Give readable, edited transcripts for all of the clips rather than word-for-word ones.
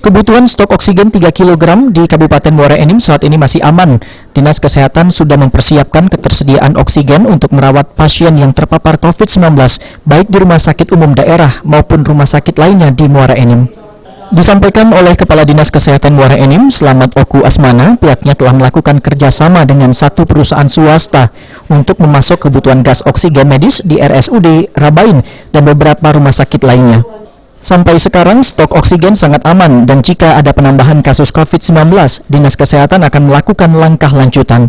Kebutuhan stok oksigen 3 kg di Kabupaten Muara Enim saat ini masih aman. Dinas Kesehatan sudah mempersiapkan ketersediaan oksigen untuk merawat pasien yang terpapar COVID-19, baik di rumah sakit umum daerah maupun rumah sakit lainnya di Muara Enim. Disampaikan oleh Kepala Dinas Kesehatan Muara Enim, Slamet Oku Asmana, pihaknya telah melakukan kerjasama dengan satu perusahaan swasta untuk memasok kebutuhan gas oksigen medis di RSUD Rabain dan beberapa rumah sakit lainnya. Sampai sekarang stok oksigen sangat aman dan jika ada penambahan kasus COVID-19, Dinas Kesehatan akan melakukan langkah lanjutan.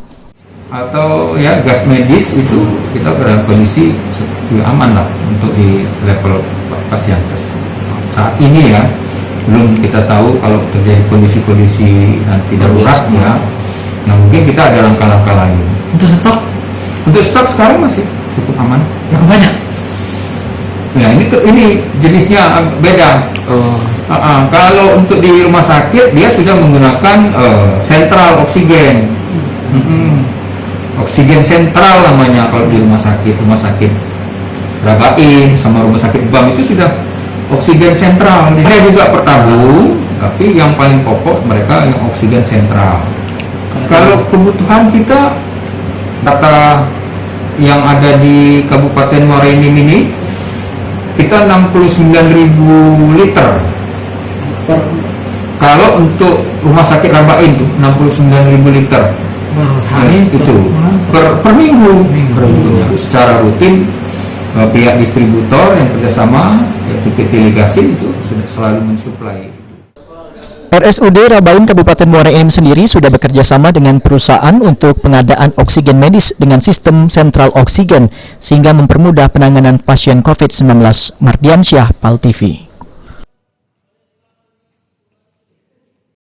Atau ya gas medis itu kita dalam kondisi aman lah untuk di level pasien. Saat ini ya belum kita tahu kalau terjadi kondisi-kondisi nanti darurat ya. Nah mungkin kita ada langkah-langkah lain. Untuk stok sekarang masih cukup aman. Berapa banyak? Ya ini jenisnya beda. Kalau untuk di rumah sakit dia sudah menggunakan sentral oksigen, oksigen sentral namanya. Kalau di rumah sakit Rabain sama rumah sakit BAM itu sudah oksigen sentral. Ada juga pertabung, tapi yang paling pokok mereka yang oksigen sentral. Kalau kebutuhan kita, data yang ada di Kabupaten Muara Enim ini, kita 69.000 liter. Kalau untuk rumah sakit Rabain itu 69.000 liter. Itu per minggu. Secara rutin pihak distributor yang kerjasama PT Legasin itu sudah selalu mensuplai. RSUD Rabain Kabupaten Muara Enim sendiri sudah bekerja sama dengan perusahaan untuk pengadaan oksigen medis dengan sistem sentral oksigen sehingga mempermudah penanganan pasien COVID-19. Mardiansyah, PAL TV.